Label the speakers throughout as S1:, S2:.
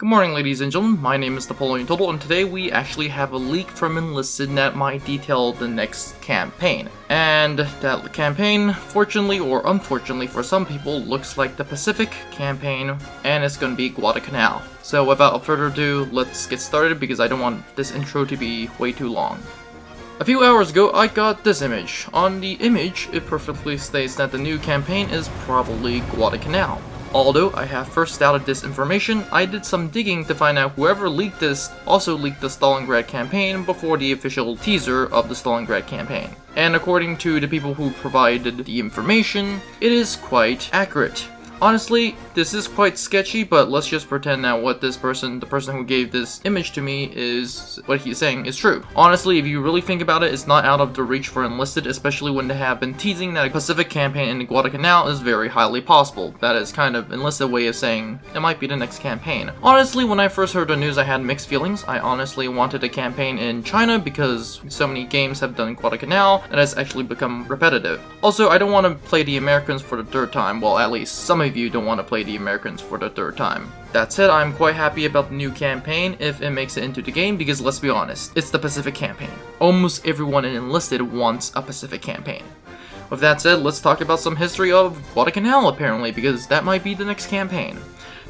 S1: Good morning, ladies and gentlemen. My name is Napoleon Total, and today we actually have a leak from Enlisted that might detail the next campaign. And that campaign, fortunately or unfortunately for some people, looks like the Pacific campaign, and it's gonna be Guadalcanal. So without further ado, let's get started because I don't want this intro to be way too long. A few hours ago, I got this image. On the image, it perfectly states that the new campaign is probably Guadalcanal. Although I have first doubted this information, I did some digging to find out whoever leaked this also leaked the Stalingrad campaign before the official teaser of the Stalingrad campaign. And according to the people who provided the information, it is quite accurate. Honestly, this is quite sketchy, but let's just pretend that what the person who gave this image to me is, what he's saying is true. Honestly, if you really think about it, it's not out of the reach for Enlisted, especially when they have been teasing that a Pacific campaign in Guadalcanal is very highly possible. That is kind of Enlisted way of saying it might be the next campaign. Honestly, when I first heard the news, I had mixed feelings. I honestly wanted a campaign in China because so many games have done Guadalcanal that has actually become repetitive. Also, I don't want to play the Americans for the third time. Well, at least some of you don't want to play the Americans for the third time. That said, I'm quite happy about the new campaign if it makes it into the game because let's be honest, it's the Pacific campaign. Almost everyone in Enlisted wants a Pacific campaign. With that said, let's talk about some history of Guadalcanal apparently because that might be the next campaign.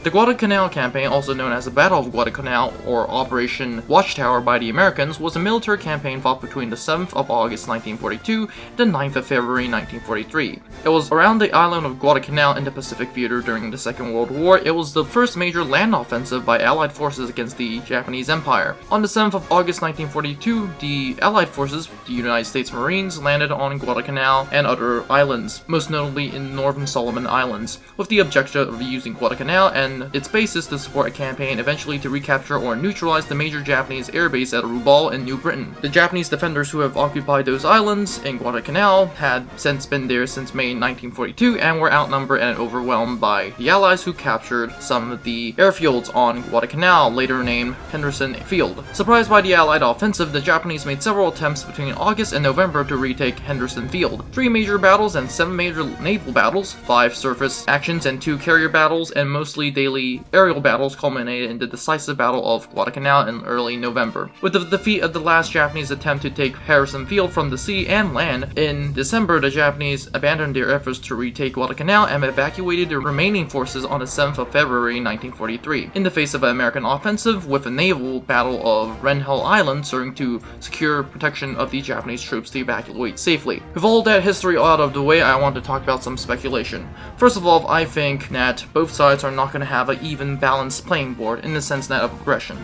S1: The Guadalcanal campaign, also known as the Battle of Guadalcanal or Operation Watchtower by the Americans, was a military campaign fought between the 7th of August 1942 and the 9th of February 1943. It was around the island of Guadalcanal in the Pacific Theater during the Second World War. It was the first major land offensive by Allied forces against the Japanese Empire. On the 7th of August 1942, the Allied forces, the United States Marines, landed on Guadalcanal and other islands, most notably in northern Solomon Islands, with the objective of using Guadalcanal and its basis to support a campaign eventually to recapture or neutralize the major Japanese airbase at Rubal in New Britain. The Japanese defenders who have occupied those islands in Guadalcanal had since been there since May 1942 and were outnumbered and overwhelmed by the Allies who captured some of the airfields on Guadalcanal, later named Henderson Field. Surprised by the Allied offensive, the Japanese made several attempts between August and November to retake Henderson Field. 3 major battles and 7 major naval battles, 5 surface actions and 2 carrier battles, and mostly daily aerial battles culminated in the decisive Battle of Guadalcanal in early November. With the defeat of the last Japanese attempt to take Harrison Field from the sea and land, in December the Japanese abandoned their efforts to retake Guadalcanal and evacuated their remaining forces on the 7th of February 1943. In the face of an American offensive, with a naval battle of Ren Hell Island serving to secure protection of the Japanese troops to evacuate safely. With all that history out of the way, I want to talk about some speculation. First of all, I think that both sides are not going to have an even balanced playing board in the sense that of aggression.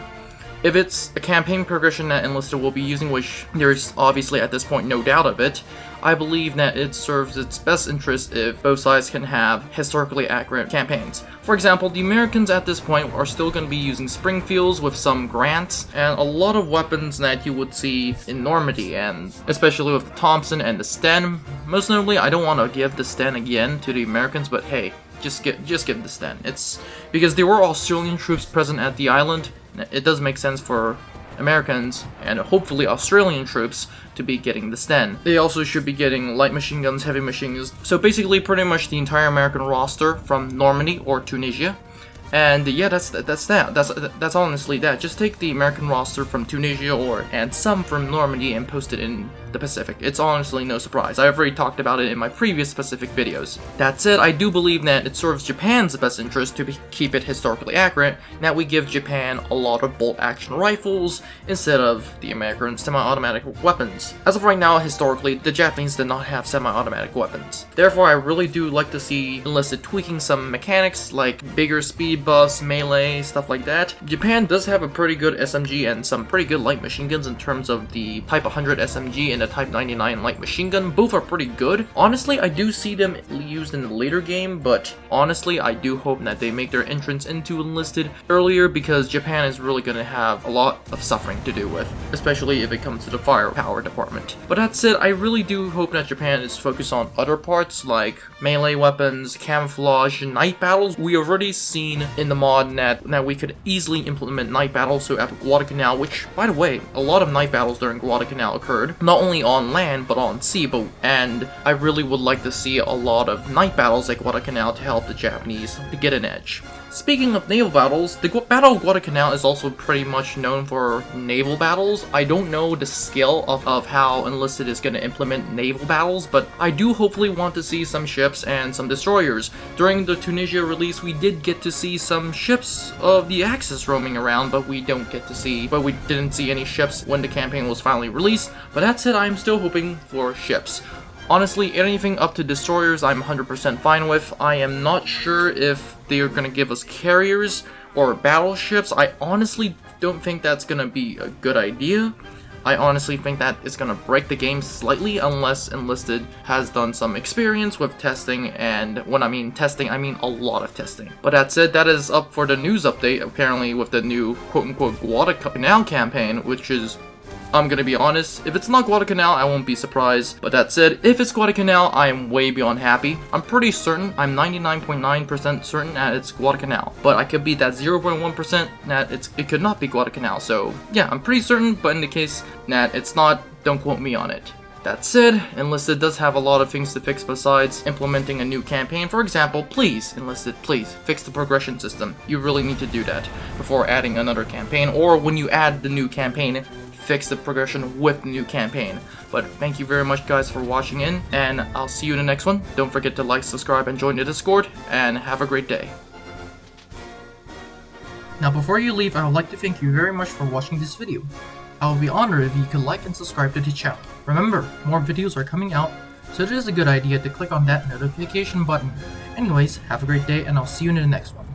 S1: If it's a campaign progression that Enlisted will be using, which there's obviously at this point no doubt of it, I believe that it serves its best interest if both sides can have historically accurate campaigns. For example, the Americans at this point are still going to be using Springfields with some grants and a lot of weapons that you would see in Normandy, and especially with the Thompson and the Sten. Most notably, I don't want to give the Sten again to the Americans, but hey, just give the Sten. It's because there were Australian troops present at the island. It does make sense for Americans and hopefully Australian troops to be getting the Sten. They also should be getting light machine guns, heavy machine guns. So basically pretty much the entire American roster from Normandy or Tunisia. And yeah, that's honestly that. Just take the American roster from Tunisia and some from Normandy and post it in the Pacific. It's honestly no surprise. I've already talked about it in my previous Pacific videos. That said, I do believe that it serves Japan's best interest to keep it historically accurate, and that we give Japan a lot of bolt-action rifles instead of the American semi-automatic weapons. As of right now, historically, the Japanese did not have semi-automatic weapons. Therefore, I really do like to see Enlisted tweaking some mechanics like bigger speed buffs, melee, stuff like that. Japan does have a pretty good SMG and some pretty good light machine guns in terms of the Type 100 SMG and the Type 99 light machine gun. Both are pretty good. Honestly, I do see them used in the later game, but honestly, I do hope that they make their entrance into Enlisted earlier because Japan is really going to have a lot of suffering to do with, especially if it comes to the firepower department. But that said, I really do hope that Japan is focused on other parts like melee weapons, camouflage, night battles. We already seen in the mod that we could easily implement night battles, so at Guadalcanal, which, by the way, a lot of night battles during Guadalcanal occurred, not only on land, but on sea, and I really would like to see a lot of night battles at Guadalcanal to help the Japanese to get an edge. Speaking of naval battles, the Battle of Guadalcanal is also pretty much known for naval battles. I don't know the scale of how Enlisted is going to implement naval battles, but I do hopefully want to see some ships and some destroyers. During the Tunisia release, we did get to see some ships of the Axis roaming around, but we didn't see any ships when the campaign was finally released. But that said, I'm still hoping for ships. Honestly, anything up to destroyers I'm 100% fine with. I am not sure if they are going to give us carriers or battleships. I honestly don't think that's going to be a good idea. I honestly think that it's going to break the game slightly unless Enlisted has done some experience with testing, and when I mean testing, I mean a lot of testing. But that said, that is up for the news update, apparently with the new quote-unquote Guadalcanal campaign, which is, I'm gonna be honest, if it's not Guadalcanal, I won't be surprised. But that said, if it's Guadalcanal, I am way beyond happy. I'm pretty certain, I'm 99.9% certain that it's Guadalcanal. But I could be that 0.1% that it could not be Guadalcanal. So yeah, I'm pretty certain, but in the case that it's not, don't quote me on it. That said, Enlisted does have a lot of things to fix besides implementing a new campaign. For example, please, Enlisted, please, fix the progression system. You really need to do that before adding another campaign, or when you add the new campaign, fix the progression with the new campaign. But thank you very much guys for watching in, and I'll see you in the next one. Don't forget to like, subscribe, and join the Discord, and have a great day. Now before you leave, I would like to thank you very much for watching this video. I would be honored if you could like and subscribe to the channel. Remember, more videos are coming out, so it is a good idea to click on that notification button. Anyways, have a great day, and I'll see you in the next one.